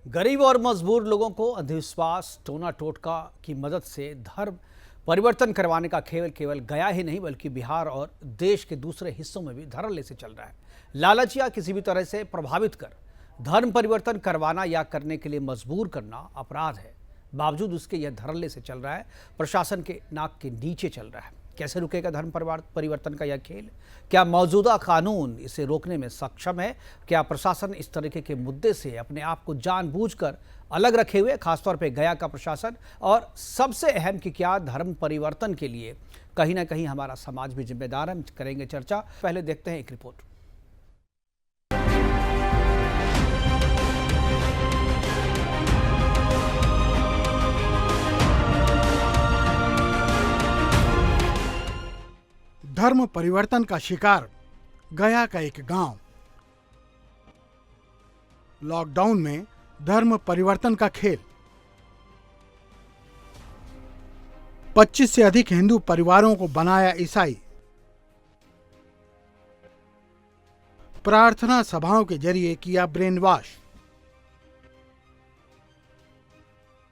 गरीब और मजबूर लोगों को अंधविश्वास टोना टोटका की मदद से धर्म परिवर्तन करवाने का खेल केवल गया ही नहीं बल्कि बिहार और देश के दूसरे हिस्सों में भी धड़ल्ले से चल रहा है। लालच या किसी भी तरह से प्रभावित कर धर्म परिवर्तन करवाना या करने के लिए मजबूर करना अपराध है। बावजूद उसके यह धड़ल्ले से चल रहा है, प्रशासन के नाक के नीचे चल रहा है। कैसे रुकेगा धर्म परिवर्तन का यह खेल? क्या मौजूदा कानून इसे रोकने में सक्षम है? क्या प्रशासन इस तरीके के मुद्दे से अपने आप को जानबूझकर अलग रखे हुए, खासतौर पे गया का प्रशासन? और सबसे अहम कि क्या धर्म परिवर्तन के लिए कहीं ना कहीं हमारा समाज भी जिम्मेदार है? करेंगे चर्चा। पहले देखते हैं एक रिपोर्ट। धर्म परिवर्तन का शिकार गया का एक गांव। लॉकडाउन में धर्म परिवर्तन का खेल। 25 से अधिक हिंदू परिवारों को बनाया ईसाई। प्रार्थना सभाओं के जरिए किया ब्रेन वॉश।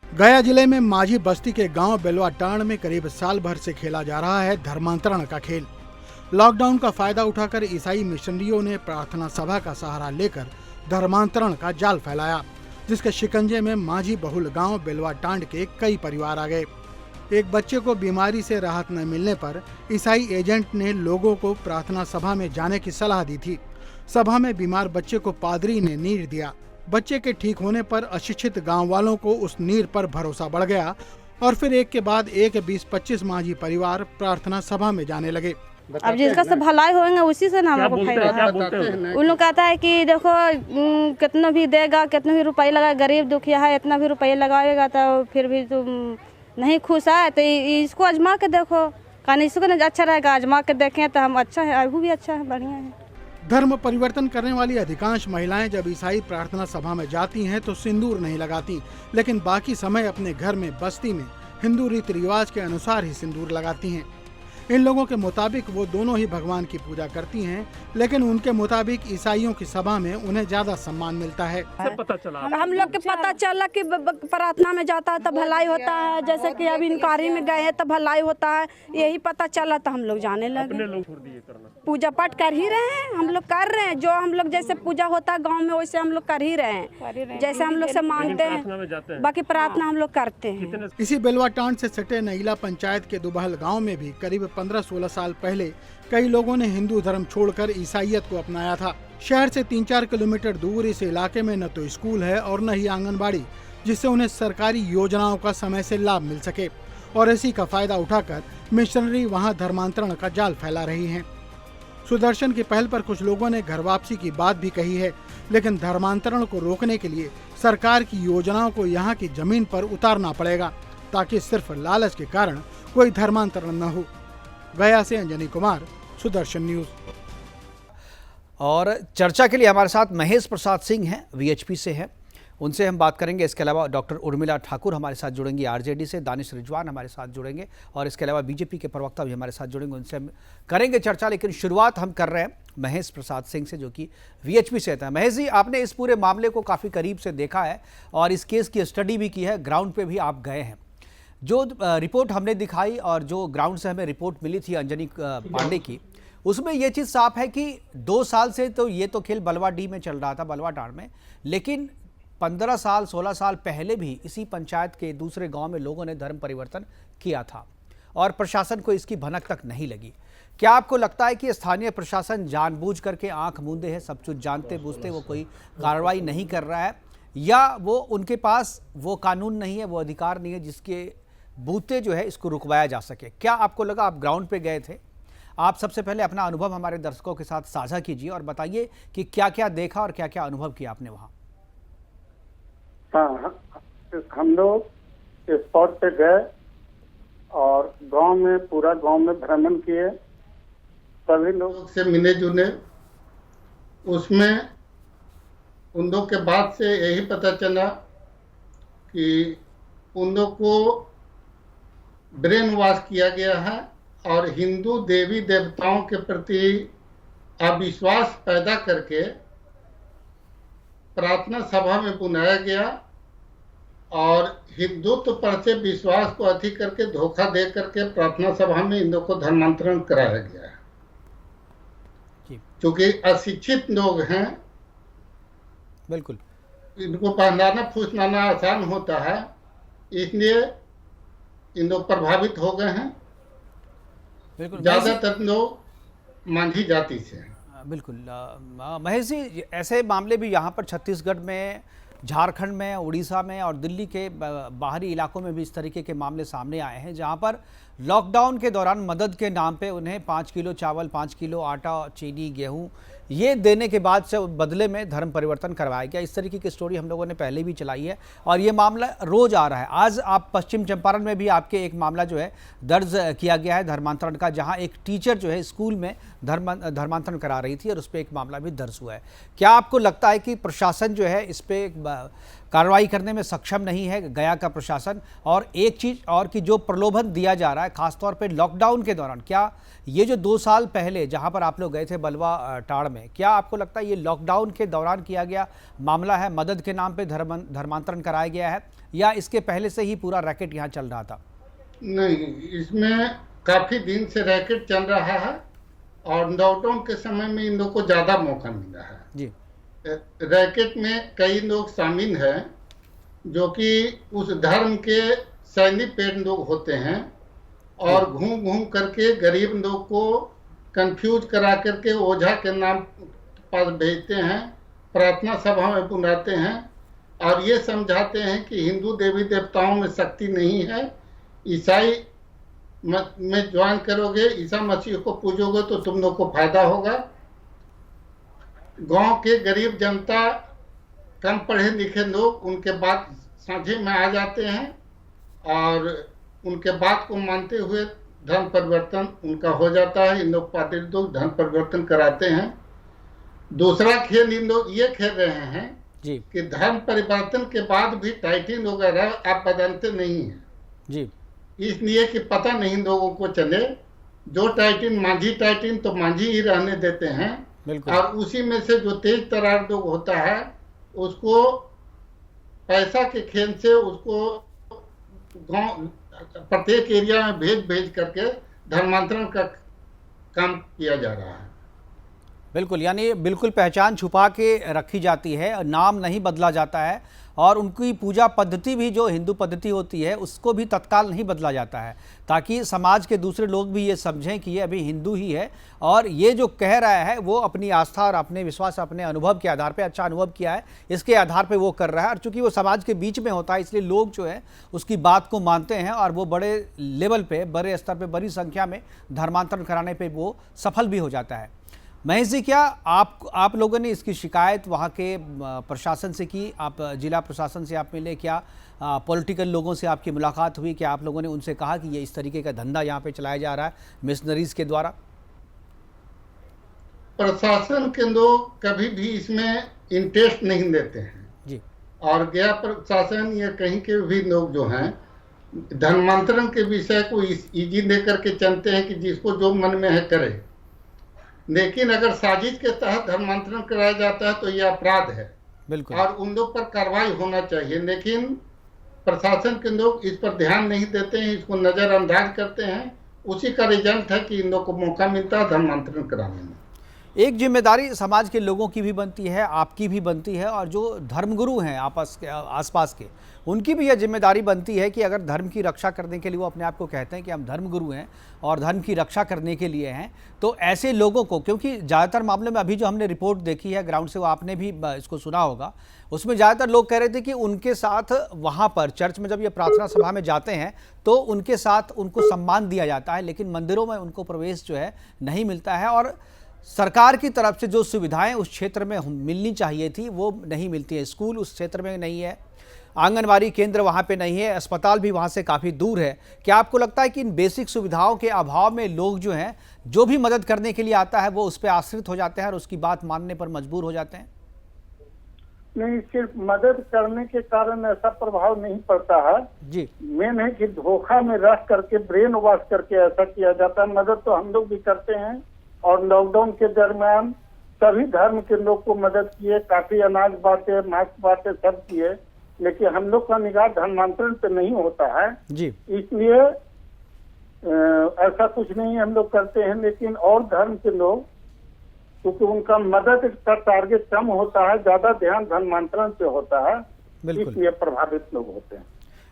गया जिले में माझी बस्ती के गांव बेलवाटांड में करीब साल भर से खेला जा रहा है धर्मांतरण का खेल। लॉकडाउन का फायदा उठाकर ईसाई मिशनरियों ने प्रार्थना सभा का सहारा लेकर धर्मांतरण का जाल फैलाया, जिसके शिकंजे में माझी बहुल गांव बेलवाटांड के कई परिवार आ गए। एक बच्चे को बीमारी से राहत न मिलने पर ईसाई एजेंट ने लोगों को प्रार्थना सभा में जाने की सलाह दी थी। सभा में बीमार बच्चे को पादरी ने नीर दिया। बच्चे के ठीक होने पर अशिक्षित गांव वालों को उस नीर पर भरोसा बढ़ गया और फिर एक के बाद एक 20-25 माझी परिवार प्रार्थना सभा में जाने लगे। अब जिसका सब भलाई होगा उसी से ना हमको फायदा है। उन लोग कहता है कि देखो कितना भी देगा, कितना भी रुपये लगा, गरीब दुखिया है, इतना भी रुपये लगाएगा तो फिर भी तुम नहीं खुश है तो इसको आजमा के देखो, कहानी इसको ना अच्छा रहेगा, आजमा के देखें तो हम अच्छा है, आगू भी अच्छा है, बढ़िया है। धर्म परिवर्तन करने वाली अधिकांश महिलाएं जब ईसाई प्रार्थना सभा में जाती हैं तो सिंदूर नहीं लगाती, लेकिन बाकी समय अपने घर में बस्ती में हिंदू रीति रिवाज के अनुसार ही सिंदूर लगाती हैं। इन लोगों के मुताबिक वो दोनों ही भगवान की पूजा करती हैं, लेकिन उनके मुताबिक ईसाइयों की सभा में उन्हें ज्यादा सम्मान मिलता है। पता चला हम लोग के पता चला कि प्रार्थना में जाता है तो भलाई होता है, जैसे कि अभी इनकारी में गए हैं तो भलाई होता है, यही पता चला तो हम लोग जाने लगे। लोग छोड़ दिए करना। पूजा पाठ कर ही रहे हैं, हम लोग कर रहे हैं, जो हम लोग जैसे पूजा होता है गांव में वैसे हम लोग कर ही रहे हैं, जैसे हम लोग से मांगते हैं, बाकी प्रार्थना हम लोग करते हैं। इसी बेलवाटांड से सटे नईला पंचायत के दुबहल गांव में भी करीब 15-16 साल पहले कई लोगों ने हिंदू धर्म छोड़कर ईसाईयत को अपनाया था। शहर से 3-4 किलोमीटर दूर इस इलाके में न तो स्कूल है और न ही आंगनबाड़ी, जिससे उन्हें सरकारी योजनाओं का समय से लाभ मिल सके, और इसी का फायदा उठाकर मिशनरी वहां धर्मांतरण का जाल फैला रही हैं। सुदर्शन की पहल पर कुछ लोगों ने घर वापसी की बात भी कही है, लेकिन धर्मांतरण को रोकने के लिए सरकार की योजनाओं को यहाँ की जमीन पर उतारना पड़ेगा, ताकि सिर्फ लालच के कारण कोई धर्मांतरण न हो। गया से अंजनी कुमार, सुदर्शन न्यूज। और चर्चा के लिए हमारे साथ महेश प्रसाद सिंह हैं, वीएचपी से हैं, उनसे हम बात करेंगे। इसके अलावा डॉक्टर उर्मिला ठाकुर हमारे साथ जुड़ेंगी आरजेडी से, दानिश रिजवान हमारे साथ जुड़ेंगे, और इसके अलावा बीजेपी के प्रवक्ता भी हमारे साथ जुड़ेंगे, उनसे हम करेंगे चर्चा। लेकिन शुरुआत हम कर रहे हैं महेश प्रसाद सिंह से, जो कि वीएचपी से था। महेश जी, आपने इस पूरे मामले को काफ़ी करीब से देखा है और इस केस की स्टडी भी की है, ग्राउंड पे भी आप गए हैं। जो रिपोर्ट हमने दिखाई और जो ग्राउंड से हमें रिपोर्ट मिली थी अंजनी पांडे की, उसमें ये चीज़ साफ है कि 2 साल से तो ये तो खेल बलवा डी में चल रहा था, बलवाटांड में, लेकिन 15 साल 16 साल पहले भी इसी पंचायत के दूसरे गांव में लोगों ने धर्म परिवर्तन किया था और प्रशासन को इसकी भनक तक नहीं लगी। क्या आपको लगता है कि स्थानीय प्रशासन जानबूझ करके आंख मूंदे है, सब कुछ जानते बूझते वो कोई कार्रवाई नहीं कर रहा है, या वो उनके पास वो कानून नहीं है, वो अधिकार नहीं है जिसके बूते जो है इसको रुकवाया जा सके? क्या आपको लगा? आप ग्राउंड पे गए थे, आप सबसे पहले अपना अनुभव हमारे दर्शकों के साथ साझा कीजिए और बताइए कि क्या क्या देखा और क्या क्या अनुभव किया आपने वहाँ। हाँ, हम लोग स्पॉट पे गए और गांव में पूरा गांव में भ्रमण किए, सभी लोग से मिले जुले। उसमें उन लोग के बाद से यही पता चला कि उन लोग को ब्रेन वॉश किया गया है और हिंदू देवी देवताओं के प्रति अविश्वास पैदा करके प्रार्थना सभा में बुलाया गया और हिंदुत्व पर से विश्वास को अधिक करके धोखा दे करके प्रार्थना सभा में इन लोगों को धर्मांतरण कराया गया है। क्योंकि अशिक्षित लोग हैं, बिल्कुल, इनको पहनाना फूसलाना आसान होता है, इसलिए इन लोग प्रभावित हो गए हैं। बिल्कुल ज्यादातर लोग मांझी जाति से हैं। बिल्कुल महेश जी, ऐसे मामले भी यहाँ पर छत्तीसगढ़ में, झारखंड में, उड़ीसा में और दिल्ली के बाहरी इलाकों में भी इस तरीके के मामले सामने आए हैं, जहाँ पर लॉकडाउन के दौरान मदद के नाम पे उन्हें 5 किलो चावल, 5 किलो आटा, चीनी, गेहूं ये देने के बाद से बदले में धर्म परिवर्तन करवाया गया। इस तरीके की स्टोरी हम लोगों ने पहले भी चलाई है और ये मामला रोज आ रहा है। आज आप पश्चिम चंपारण में भी आपके एक मामला जो है दर्ज किया गया है धर्मांतरण का, जहां एक टीचर जो है स्कूल में धर्मांतरण करा रही थी और उस पर एक मामला भी दर्ज हुआ है। क्या आपको लगता है कि प्रशासन जो है इस पर कार्रवाई करने में सक्षम नहीं है, गया का प्रशासन? और एक चीज़ और कि जो प्रलोभन दिया जा रहा है खासतौर पे लॉकडाउन के दौरान, क्या ये जो 2 साल पहले जहां पर आप लोग गए थे बलवा टाड़ में, क्या आपको लगता है ये लॉकडाउन के दौरान किया गया मामला है, मदद के नाम पे धर्मांतरण कराया गया है, या इसके पहले से ही पूरा रैकेट यहाँ चल रहा था? नहीं, इसमें काफी दिन से रैकेट चल रहा है और लॉकडाउन के समय में इन लोग को ज्यादा मौका मिला है जी। रैकेट में कई लोग शामिल हैं जो कि उस धर्म के सैनिक पेड़ लोग होते हैं और घूम घूम करके गरीब लोग को कंफ्यूज करा करके ओझा के नाम पर भेजते हैं, प्रार्थना सभा में बुलाते हैं और ये समझाते हैं कि हिंदू देवी देवताओं में शक्ति नहीं है, ईसाई में ज्वाइन करोगे, ईसा मसीह को पूजोगे तो तुम लोग को फायदा होगा। गांव के गरीब जनता, कम पढ़े लिखे लोग उनके बात साझे में आ जाते हैं और उनके बात को मानते हुए धर्म परिवर्तन उनका हो जाता है। इन लोग पार्टी लोग धर्म परिवर्तन कराते हैं। दूसरा खेल इन लोग ये खेल रहे हैं जी कि धर्म परिवर्तन के बाद भी टाइटिल वगैरह आप बदलते नहीं हैं जी, इसलिए कि पता नहीं लोगों को चले। जो टाइटिल मांझी टाइटिल तो मांझी ही रहने देते हैं और उसी में से जो तेज तरार लोग होता है उसको पैसा के खेल से उसको गांव प्रत्येक एरिया में भेज करके धर्मांतरण का काम किया जा रहा है। बिल्कुल, यानी बिल्कुल पहचान छुपा के रखी जाती है, नाम नहीं बदला जाता है और उनकी पूजा पद्धति भी जो हिंदू पद्धति होती है उसको भी तत्काल नहीं बदला जाता है, ताकि समाज के दूसरे लोग भी ये समझें कि ये अभी हिंदू ही है और ये जो कह रहा है वो अपनी आस्था और अपने विश्वास, अपने अनुभव के आधार पे, अच्छा अनुभव किया है इसके आधार पे वो कर रहा है। और चूंकि वो समाज के बीच में होता है इसलिए लोग जो है उसकी बात को मानते हैं और वो बड़े लेवल पे, बड़े स्तर पे, बड़ी संख्या में धर्मांतरण कराने पे वो सफल भी हो जाता है। महेश जी, क्या आप लोगों ने इसकी शिकायत वहाँ के प्रशासन से की? आप जिला प्रशासन से आप मिले? क्या पॉलिटिकल लोगों से आपकी मुलाकात हुई? क्या आप लोगों ने उनसे कहा कि ये इस तरीके का धंधा यहाँ पे चलाया जा रहा है मिशनरीज के द्वारा? प्रशासन के लोग कभी भी इसमें इंटरेस्ट नहीं लेते हैं जी। और गया प्रशासन या कहीं के भी लोग जो हैं धर्मांतरण के विषय को इजी लेकर के चलते हैं कि जिसको जो मन में है करे। लेकिन अगर साजिश के तहत धर्मांतरण कराया जाता है तो यह अपराध है बिल्कुल, और उन लोग पर कार्रवाई होना चाहिए। लेकिन प्रशासन के लोग इस पर ध्यान नहीं देते हैं, इसको नजरअंदाज करते हैं। उसी का रिजल्ट है कि इन लोग को मौका मिलता है धर्मांतरण कराने में। एक जिम्मेदारी समाज के लोगों की भी बनती है, आपकी भी बनती है और जो धर्मगुरु हैं आसपास के, उनकी भी यह जिम्मेदारी बनती है कि अगर धर्म की रक्षा करने के लिए, वो अपने आप को कहते हैं कि हम धर्मगुरु हैं और धर्म की रक्षा करने के लिए हैं, तो ऐसे लोगों को, क्योंकि ज़्यादातर मामले में अभी जो हमने रिपोर्ट देखी है ग्राउंड से, वो आपने भी इसको सुना होगा, उसमें ज़्यादातर लोग कह रहे थे कि उनके साथ वहाँ पर चर्च में जब ये प्रार्थना सभा में जाते हैं तो उनके साथ उनको सम्मान दिया जाता है, लेकिन मंदिरों में उनको प्रवेश जो है नहीं मिलता है और सरकार की तरफ से जो सुविधाएं उस क्षेत्र में मिलनी चाहिए थी वो नहीं मिलती है। स्कूल उस क्षेत्र में नहीं है, आंगनबाड़ी केंद्र वहाँ पे नहीं है, अस्पताल भी वहाँ से काफ़ी दूर है। क्या आपको लगता है कि इन बेसिक सुविधाओं के अभाव में लोग जो हैं, जो भी मदद करने के लिए आता है वो उस पर आश्रित हो जाते हैं और उसकी बात मानने पर मजबूर हो जाते हैं? नहीं, सिर्फ मदद करने के कारण ऐसा प्रभाव नहीं पड़ता है जी। मेन है कि धोखा में रख करके, ब्रेन वॉश करके ऐसा किया जाता है। मदद तो हम लोग भी करते हैं और लॉकडाउन के दरमियान सभी धर्म के लोग को मदद किए, काफी अनाज बांटे, मास्क बांटे, सब किए, लेकिन हम लोग का निगाह धर्मांतरण पे नहीं होता है जी। इसलिए ऐसा कुछ नहीं हम लोग करते हैं। लेकिन और धर्म के लोग, क्योंकि उनका मदद का टारगेट कम होता है, ज्यादा ध्यान धर्मांतरण पे होता है, बिल्कुल। इसलिए प्रभावित लोग होते हैं।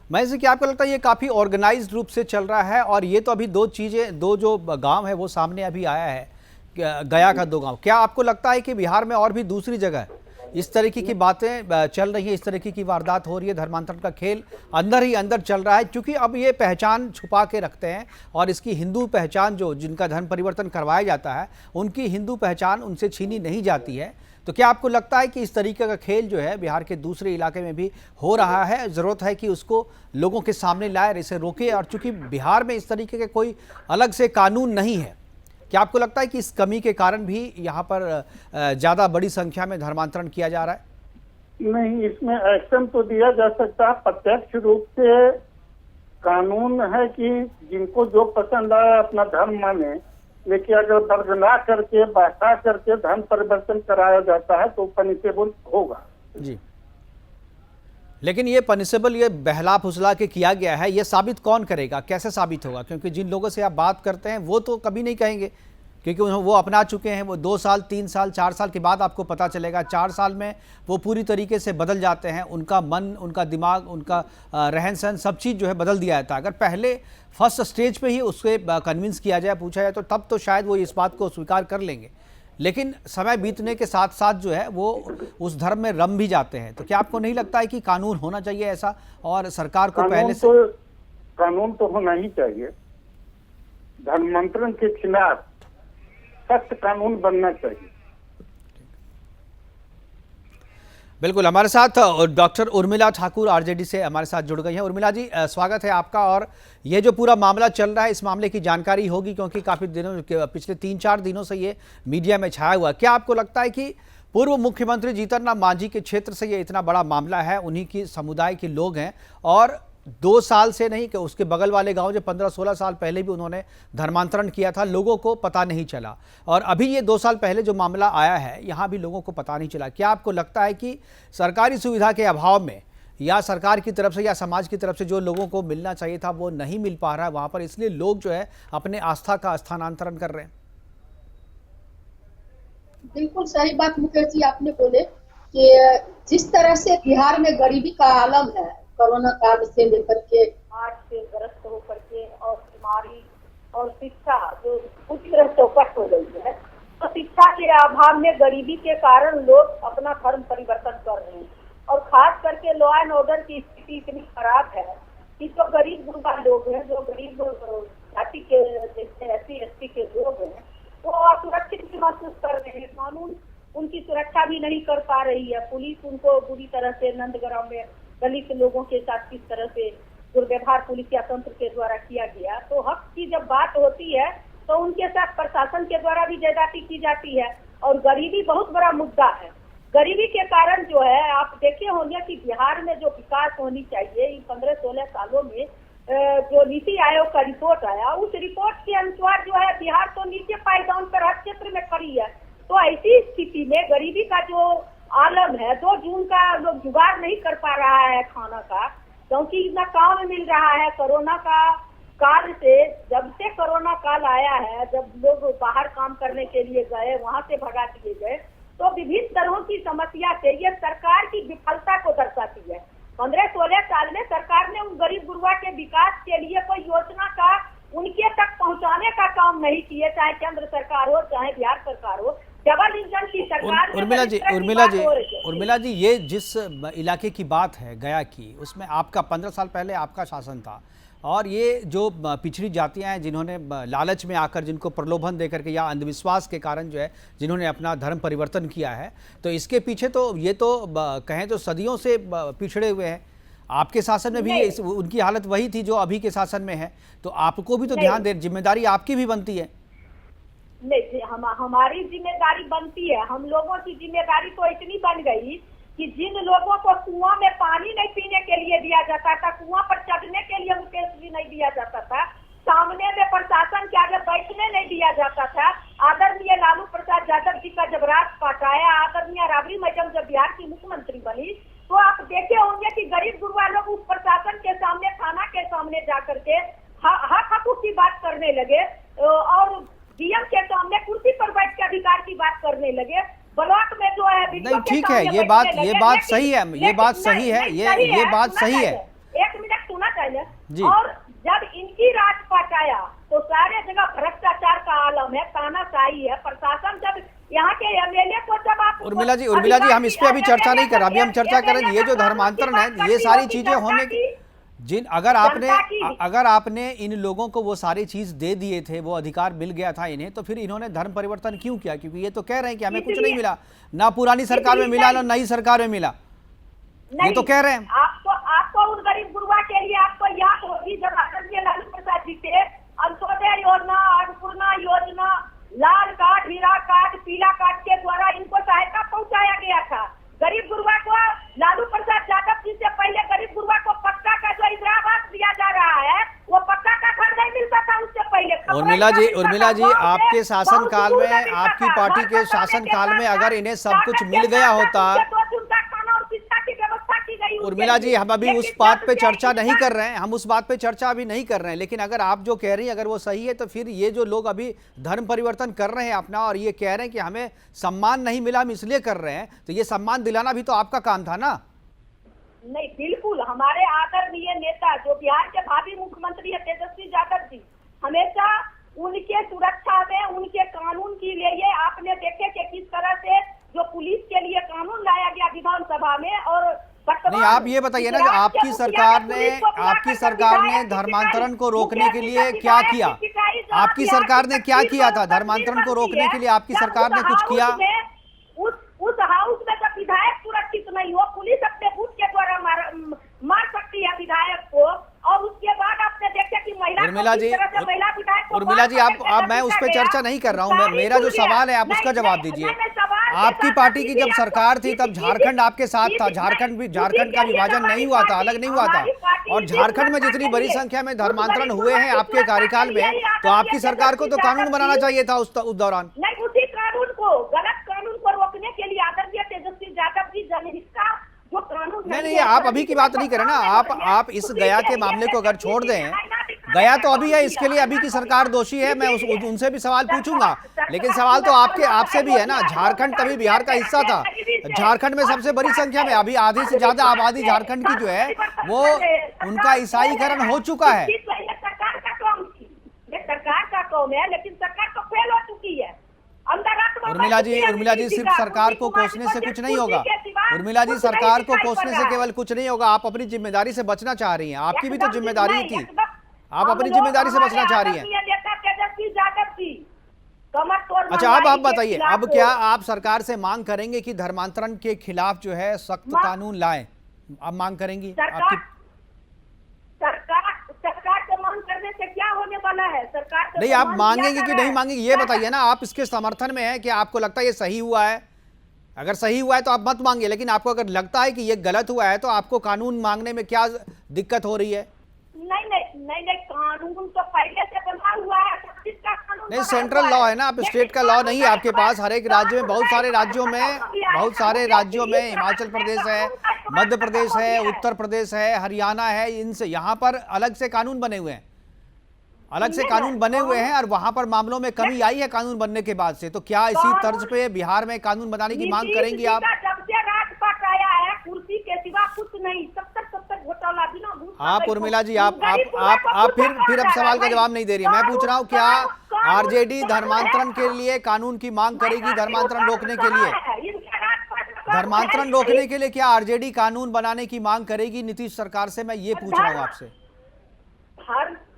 महेश जी, क्या आपको लगता है ये काफी ऑर्गेनाइज्ड रूप से चल रहा है? और ये तो अभी दो जो गांव है वो सामने अभी आया है, गया का 2 गांव, क्या आपको लगता है कि बिहार में और भी दूसरी जगह इस तरीके की बातें चल रही है, इस तरीके की वारदात हो रही है, धर्मांतरण का खेल अंदर ही अंदर चल रहा है? क्योंकि अब ये पहचान छुपा के रखते हैं और इसकी हिंदू पहचान, जो जिनका धर्म परिवर्तन करवाया जाता है उनकी हिंदू पहचान उनसे छीनी नहीं जाती है। तो क्या आपको लगता है कि इस तरीके का खेल जो है बिहार के दूसरे इलाके में भी हो रहा है? ज़रूरत है कि उसको लोगों के सामने लाए, इसे रोके। और चूंकि बिहार में इस तरीके के कोई अलग से कानून नहीं है, क्या आपको लगता है कि इस कमी के कारण भी यहाँ पर ज़्यादा बड़ी संख्या में धर्मांतरण किया जा रहा है? नहीं, इसमें एक्शन तो दिया जा सकता है। प्रत्यक्ष रूप से कानून है कि जिनको जो पसंद आए अपना धर्म माने, लेकिन अगर बरगला करके, बहका करके धर्म परिवर्तन कराया जाता है तो पनिशेबल होगा जी। लेकिन ये पनिशेबल, ये बहला फुसला के किया गया है, ये साबित कौन करेगा, कैसे साबित होगा? क्योंकि जिन लोगों से आप बात करते हैं वो तो कभी नहीं कहेंगे, क्योंकि वो अपना चुके हैं। वो 2 साल, 3 साल, 4 साल के बाद आपको पता चलेगा। 4 साल में वो पूरी तरीके से बदल जाते हैं, उनका मन, उनका दिमाग, उनका रहन सहन, सब चीज़ जो है बदल दिया जाता है। अगर पहले फर्स्ट स्टेज पे ही उससे कन्विंस किया जाए, पूछा जाए, तो तब तो शायद वो इस बात को स्वीकार कर लेंगे। लेकिन समय बीतने के साथ साथ जो है वो उस धर्म में रम भी जाते हैं। तो क्या आपको नहीं लगता है कि कानून होना चाहिए ऐसा, और सरकार को पहले से कानून तो होना ही चाहिए। धर्मांतरण के खिलाफ सख्त कानून बनना चाहिए। बिल्कुल, हमारे साथ डॉक्टर उर्मिला ठाकुर आरजेडी से हमारे साथ जुड़ गई हैं। उर्मिला जी, स्वागत है आपका। और ये जो पूरा मामला चल रहा है, इस मामले की जानकारी होगी क्योंकि काफ़ी दिनों, पिछले 3-4 दिनों से ये मीडिया में छाया हुआ। क्या आपको लगता है कि पूर्व मुख्यमंत्री जीतन राम मांझी के क्षेत्र से ये इतना बड़ा मामला है, उन्हीं की समुदाय के लोग हैं, और 2 साल से नहीं कि उसके बगल वाले गांव जो 15-16 साल पहले भी उन्होंने धर्मांतरण किया था, लोगों को पता नहीं चला, और अभी ये 2 साल पहले जो मामला आया है यहाँ भी लोगों को पता नहीं चला। क्या आपको लगता है कि सरकारी सुविधा के अभाव में, या सरकार की तरफ से या समाज की तरफ से जो लोगों को मिलना चाहिए था वो नहीं मिल पा रहा है वहाँ पर, इसलिए लोग जो है अपने आस्था का स्थानांतरण कर रहे हैं? बिल्कुल सही बात मुकेश जी आपने बोले कि जिस तरह से बिहार में गरीबी का आलम है, कोरोना काल से लेकर के आज से ग्रस्त होकर के, और बीमारी और शिक्षा जो पूरी तरह चौपट हो गई है, तो शिक्षा के अभाव में गरीबी के कारण लोग अपना धर्म परिवर्तन कर रहे हैं। और खास करके लॉ एंड ऑर्डर की स्थिति इतनी खराब है कि जो गरीब गुरबा लोग हैं, जो गरीब जाति के जैसे SC/ST के लोग हैं, वो असुरक्षित भी महसूस कर रहे हैं। कानून उनकी सुरक्षा भी नहीं कर पा रही है। पुलिस उनको बुरी तरह से नंदग्राम में दलित लोगों के साथ किस तरह से दुर्व्यवहार पुलिसिया तंत्र के द्वारा किया गया। तो हक की जब बात होती है तो उनके साथ प्रशासन के द्वारा भी ज्यादती की जाती है। और गरीबी बहुत बड़ा मुद्दा है। गरीबी के कारण जो है, आप देखे होंगे कि बिहार में जो विकास होनी चाहिए, इन 15-16 सालों में जो नीति आयोग का रिपोर्ट आया, उस रिपोर्ट के अनुसार जो है बिहार तो नीचे पायदान पर हर क्षेत्र में खड़ी है। तो ऐसी स्थिति में गरीबी का जो आलम है, 2 जून का लोग जुगाड़ नहीं कर पा रहा है खाना का, क्योंकि न काम मिल रहा है। कोरोना का काल से, जब से कोरोना काल आया है, जब लोग बाहर काम करने के लिए गए, वहां से भगा दिए गए, तो विभिन्न तरह की समस्या से ये सरकार की विफलता को दर्शाती है। 15-16 साल में सरकार ने उन गरीब गुरबा के विकास के लिए कोई योजना का उनके तक पहुंचाने का काम नहीं किए, चाहे केंद्र सरकार हो चाहे बिहार सरकार हो। डबल इंजन की सरकार। उर्मिला जी, ये जिस इलाके की बात है गया की, उसमें आपका 15 साल पहले आपका शासन था, और ये जो पिछड़ी जातियां हैं जिन्होंने लालच में आकर, जिनको प्रलोभन देकर के या अंधविश्वास के कारण जो है जिन्होंने अपना धर्म परिवर्तन किया है, तो इसके पीछे तो ये तो कहें तो सदियों से पिछड़े हुए हैं। आपके शासन में भी उनकी हालत वही थी जो अभी के शासन में है, तो आपको भी तो ध्यान दे, जिम्मेदारी आपकी भी बनती है। नहीं, हमारी जिम्मेदारी बनती है। हम लोगों की जिम्मेदारी तो इतनी बन गई कि जिन लोगों को कुआं में पानी नहीं पीने के लिए दिया जाता था, कुआं पर चढ़ने के लिए मुकेश भी नहीं दिया जाता था, सामने में प्रशासन के आगे बैठने नहीं दिया जाता था, आदरणीय लालू प्रसाद यादव जी का जब राजपाट आया, आदरणीय राबड़ी मैडम जब बिहार की मुख्यमंत्री बनी, तो आप देखे होंगे कि गरीब गुरबा लोग उस प्रशासन के सामने, थाना के सामने जाकर के हक हकूक की बात करने लगे और डीएम के सामने कुर्सी पर बैठ के अधिकार की बात करने लगे। ब्लॉक में जो है नहीं, ठीक है, ये बात सही है, ये बात सही है, ये बात सही है। एक मिनट सुना चाहिए। और जब इनकी राजपाट आया तो सारे जगह भ्रष्टाचार का आलम है, तानाशाही है। प्रशासन जब यहाँ के एमएलए को जब आप उर्मिला जी हम इस पे अभी चर्चा नहीं कर रहे, अभी हम चर्चा करेंगे ये जो धर्मांतरण है, ये सारी चीजें होने की अगर आपने इन लोगों को वो सारी चीज दे दिए थे, वो अधिकार मिल गया था इन्हें, तो फिर इन्होंने धर्म परिवर्तन क्यों किया? क्योंकि ये तो कह रहे हैं कि हमें कुछ नहीं मिला, ना पुरानी सरकार में मिला ना नई सरकार में मिला, ये तो कह रहे हैं। आपको उन गरीब गुरबा के लिए आपको याद होगी जब आदरणीय लालू प्रसाद जी थे, अंत्योदय योजना, अन्नपूर्णा योजना, लाल कार्ड, हीरा कार्ड, पीला कार्ड के द्वारा इनको सहायता पहुंचाया गया था। गरीब गुरबा को लालू प्रसाद यादव जी से पहले गरीब गुरबा को पक्का का जो इंदिरा आवास दिया जा रहा है, वो पक्का का घर नहीं मिलता था उससे पहले। उर्मिला जी आपके शासन काल में, आपकी पार्टी के शासन काल में अगर इन्हें सब कुछ मिल गया होता, उर्मिला जी हम अभी उस बात पे चर्चा नहीं कर रहे हैं, हम उस बात पे चर्चा अभी नहीं कर रहे हैं, लेकिन अगर आप जो कह रही हैं अगर वो सही है, तो फिर ये जो लोग अभी धर्म परिवर्तन कर रहे हैं अपना और ये कह रहे हैं कि हमें सम्मान नहीं मिला, हम इसलिए कर रहे हैं, तो ये सम्मान दिलाना भी तो आपका काम था ना? नहीं, बिल्कुल। हमारे आदरणीय नेता जो बिहार के भावी मुख्यमंत्री है तेजस्वी यादव जी, हमेशा उनके सुरक्षा में, उनके कानून के लिए आपने देखे कि किस तरह से जो पुलिस के लिए कानून लाया गया विधानसभा में। और नहीं, आप ये बताइए ना, आपकी सरकार ने धर्मांतरण को रोकने के लिए क्या किया? आपकी सरकार ने क्या किया था धर्मांतरण को रोकने के लिए? आपकी सरकार ने कुछ किया? उस हाउस में जब विधायक सुरक्षित नहीं हो, पुलिस अपने बूथ के द्वारा मार सकती है विधायक को। और उसके बाद आपने देखा कि उर्मिला जी आप मैं उस पर चर्चा नहीं कर रहा हूँ, मेरा जो सवाल है आप उसका जवाब दीजिए। आपकी पार्टी की जब सरकार थी तब झारखंड आपके साथ था, झारखंड का विभाजन नहीं हुआ था, अलग नहीं हुआ था, और झारखंड में जितनी बड़ी संख्या में धर्मांतरण हुए हैं आपके कार्यकाल में, तो आपकी सरकार को तो कानून बनाना चाहिए था उस दौरान। नहीं, उसी कानून को, गलत कानून को रोकने के लिए आदरणीय तेजस्वी यादव जी जनहित का जो कानून नहीं, आप अभी की बात नहीं करें ना, आप इस गया के मामले को अगर छोड़ दें, गया तो अभी है, इसके लिए अभी की सरकार दोषी है, मैं उनसे भी सवाल पूछूंगा, लेकिन सवाल तो आपसे भी है ना। झारखंड तभी बिहार का हिस्सा था, झारखंड में सबसे बड़ी संख्या में, अभी आधी से ज्यादा आबादी झारखंड की जो है वो उनका ईसाईकरण हो चुका है। सरकार का काम थी, ये सरकार का काम है, लेकिन सरकार तो फेल हो चुकी है। उर्मिला जी सिर्फ सरकार को कोसने से कुछ नहीं होगा, उर्मिला जी सरकार को कोसने से केवल कुछ नहीं होगा, आप अपनी जिम्मेदारी से बचना चाह रही हैं, आपकी भी तो जिम्मेदारी थी, आप अपनी जिम्मेदारी से बचना चाह रही हैं। अच्छा, अब आप बताइए, अब क्या आप सरकार से मांग करेंगे कि धर्मांतरण के खिलाफ जो है सख्त कानून लाएं? आप मांग करेंगी? सरकार से मांग करने से क्या होने वाला है? सरकार नहीं, आप मांगेंगे कि नहीं मांगेंगे ये बताइए ना। आप इसके समर्थन में है कि आपको लगता है ये सही हुआ है? अगर सही हुआ है तो आप मत मांगिए, लेकिन आपको अगर लगता है कि ये गलत हुआ है तो आपको कानून मांगने में क्या दिक्कत हो रही है? नहीं, कानून तो पहले से बना हुआ है, नहीं, सेंट्रल लॉ है ना, आप स्टेट का लॉ नहीं है आपके पास। हर एक राज्य में, बहुत सारे राज्यों में हिमाचल प्रदेश है, मध्य प्रदेश है, उत्तर प्रदेश है, हरियाणा है, इनसे यहाँ पर अलग से कानून बने हुए हैं, और वहां पर मामलों में कमी आई है कानून बनने के बाद से। तो क्या इसी तर्ज पे बिहार में कानून बनाने की मांग करेंगी आप? जब से राजपाट आया है, कुर्सी के सिवा कुछ नहीं, 70 घोटाला बिना। आप उर्मिला जी आप फिर अब सवाल का जवाब नहीं दे रही है। मैं पूछ रहा हूँ, क्या आरजेडी धर्मांतरण के लिए कानून की मांग करेगी? धर्मांतरण रोकने के लिए क्या आरजेडी कानून बनाने की मांग करेगी नीतीश सरकार से? मैं ये पूछ रहा हूँ आपसे।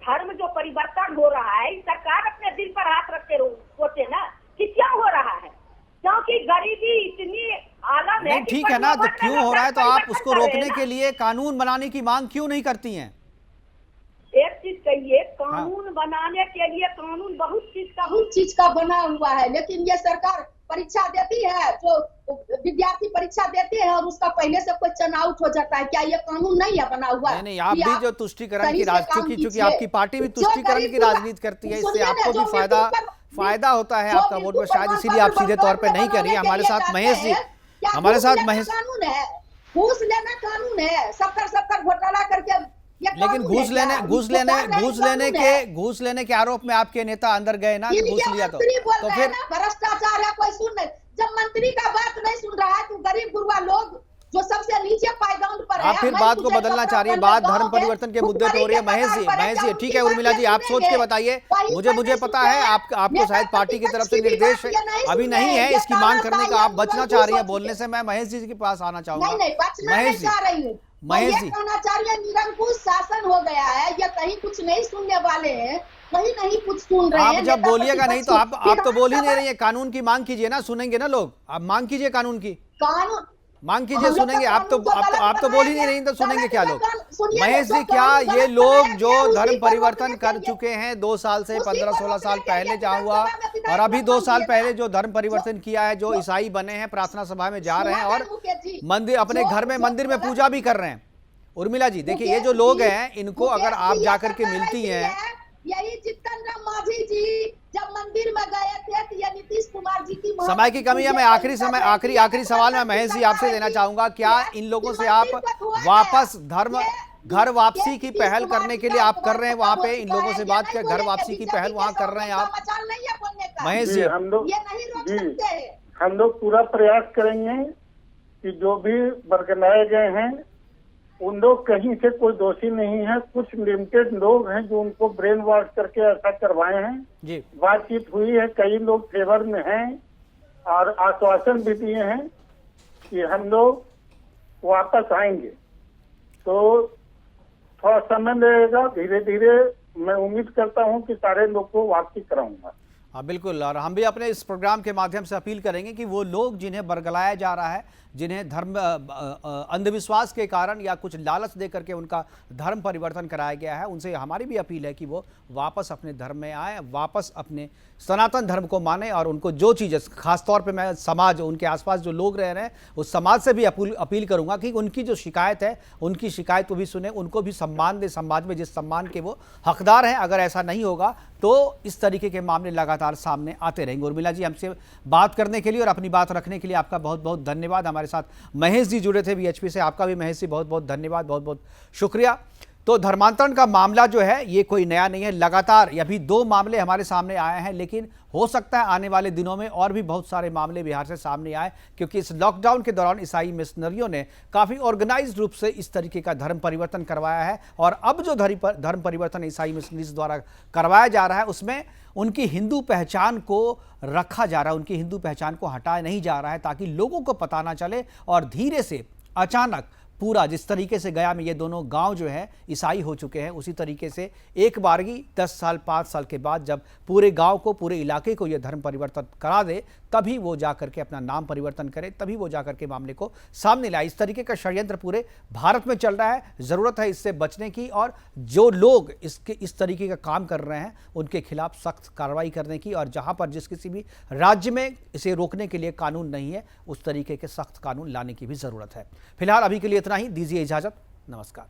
धर्म जो परिवर्तन हो रहा है, सरकार अपने दिल पर हाथ रख के सोचे ना कि क्या हो रहा है, क्योंकि गरीबी इतनी आलम है। ठीक है ना, तो क्यों हो रहा है तो आप उसको रोकने के लिए कानून बनाने की मांग क्यों नहीं करती हैं? एक चीज कहिए, कानून बनाने के लिए कानून बहुत चीज का बना हुआ है, लेकिन ये सरकार परीक्षा देती है, जो विद्यार्थी परीक्षा देते हैं और उसका पहले से क्वेश्चन आउट हो जाता है। क्या ये कानून नहीं है बना हुआ? नहीं, आप भी जो तुष्टिकरण की राजनीति, क्योंकि आपकी पार्टी भी तुष्टिकरण की राजनीति करती है, इससे आपको भी फायदा होता है आपका वोट में, शायद इसीलिए आप सीधे तौर पे नहीं कह रही है। हमारे साथ महेश जी, हमारे साथ महेश, कानून है, घूस लेना कानून है, 70 घोटाला करके, लेकिन घूस लेने के आरोप में आपके नेता अंदर गए ना, घूस लिया तो फिर भ्रष्टाचार है, कोई सुन नहीं। जब मंत्री का बात नहीं सुन रहा है तो गरीब गुरबा लोग जो सबसे नीचे पायदान पर है, आप फिर बात को बदलना चाह रही है, बात धर्म परिवर्तन के मुद्दे पे हो रही है। महेश जी ठीक है, उर्मिला जी आप सोच के बताइए, मुझे पता है आपको शायद पार्टी की तरफ से निर्देश अभी नहीं है इसकी मांग करने का, आप बचना चाह रही है बोलने से। मैं महेश जी के पास आना चाहूंगा। महेश जी कहना चाह रही है निरंकुश शासन हो गया है, ये कहीं कुछ नहीं सुनने वाले हैं, कहीं नहीं कुछ सुन रहे हैं। आप जब बोलिएगा नहीं तो आप तो बोल ही नहीं रही है। कानून की मांग कीजिए ना, सुनेंगे ना लोग। आप मांग कीजिए, कानून की मांग कीजिए, सुनेंगे। आप तो बोल ही नहीं रही तो सुनेंगे क्या लोग? महेश जी, क्या ये लोग जो धर्म परिवर्तन कर चुके हैं 2 साल से 15-16 साल पहले जहाँ हुआ, और अभी 2 साल पहले जो धर्म परिवर्तन किया है, जो ईसाई बने हैं, प्रार्थना सभा में जा रहे हैं और मंदिर अपने घर में मंदिर में पूजा भी कर रहे हैं। उर्मिला जी देखिए, ये जो लोग हैं इनको अगर आप जाकर के मिलती हैं, यही जीतन राम मांझी जी जब मंदिर में गए थे तो ये नीतीश कुमार जी की समय की कमी है, मैं आखिरी सवाल मैं महेश जी आपसे देना चाहूंगा, क्या इन लोगों से आप वापस घर वापसी की पहल करने के लिए आप कर रहे हैं? वहां पे इन लोगों से बात कर घर वापसी की पहल वहां कर रहे हैं आप? महेश जी हम लोग पूरा प्रयास करेंगे कि जो भी बरगलाए गए हैं उन लोग कहीं से कोई दोषी नहीं है। कुछ लिमिटेड लोग हैं जो उनको ब्रेन वॉश करके ऐसा करवाए हैं जी। बातचीत हुई है, कई लोग फेवर में हैं और आश्वासन भी दिए हैं कि हम लोग वापस आएंगे। तो थोड़ा समय लगेगा, धीरे धीरे मैं उम्मीद करता हूं कि सारे लोग को वापसी कराऊंगा। हाँ बिल्कुल, और हम भी अपने इस प्रोग्राम के माध्यम से अपील करेंगे कि वो लोग जिन्हें बरगलाया जा रहा है, जिन्हें धर्म अंधविश्वास के कारण या कुछ लालच दे करके उनका धर्म परिवर्तन कराया गया है, उनसे हमारी भी अपील है कि वो वापस अपने धर्म में आए, वापस अपने सनातन धर्म को माने और उनको जो चीज़, खासतौर पे मैं समाज, उनके आसपास जो लोग रह रहे हैं उस समाज से भी अपील करूंगा कि उनकी जो शिकायत है उनकी शिकायत को भी सुने, उनको भी सम्मान दे, समाज में जिस सम्मान के वो हकदार हैं। अगर ऐसा नहीं होगा तो इस तरीके के मामले लगातार सामने आते रहेंगे। उर्मिला जी, हमसे बात करने के लिए और अपनी बात रखने के लिए आपका बहुत बहुत धन्यवाद। हमारे साथ महेश जी जुड़े थे वीएचपी से, आपका भी महेश जी बहुत बहुत धन्यवाद, बहुत बहुत शुक्रिया। तो धर्मांतरण का मामला जो है ये कोई नया नहीं है, लगातार अभी 2 मामले हमारे सामने आए हैं, लेकिन हो सकता है आने वाले दिनों में और भी बहुत सारे मामले बिहार से सामने आए, क्योंकि इस लॉकडाउन के दौरान ईसाई मिशनरियों ने काफ़ी ऑर्गेनाइज्ड रूप से इस तरीके का धर्म परिवर्तन करवाया है। और अब जो धर्म परिवर्तन ईसाई मिशनरीज द्वारा करवाया जा रहा है उसमें उनकी हिंदू पहचान को रखा जा रहा है, उनकी हिंदू पहचान को हटाया नहीं जा रहा है, ताकि लोगों को पता ना चले और धीरे से अचानक पूरा, जिस तरीके से गया में ये दोनों गांव जो है ईसाई हो चुके हैं, उसी तरीके से एक बारगी 10 साल 5 साल के बाद जब पूरे गांव को, पूरे इलाके को ये धर्म परिवर्तन करा दे, तभी वो जाकर के अपना नाम परिवर्तन करे, तभी वो जाकर के मामले को सामने लाए। इस तरीके का षड्यंत्र पूरे भारत में चल रहा है। ज़रूरत है इससे बचने की, और जो लोग इस तरीके का काम कर रहे हैं उनके खिलाफ सख्त कार्रवाई करने की, और जहां पर जिस किसी भी राज्य में इसे रोकने के लिए कानून नहीं है उस तरीके के सख्त कानून लाने की भी ज़रूरत है। फिलहाल अभी के लिए इतना ही, दीजिए इजाज़त, नमस्कार।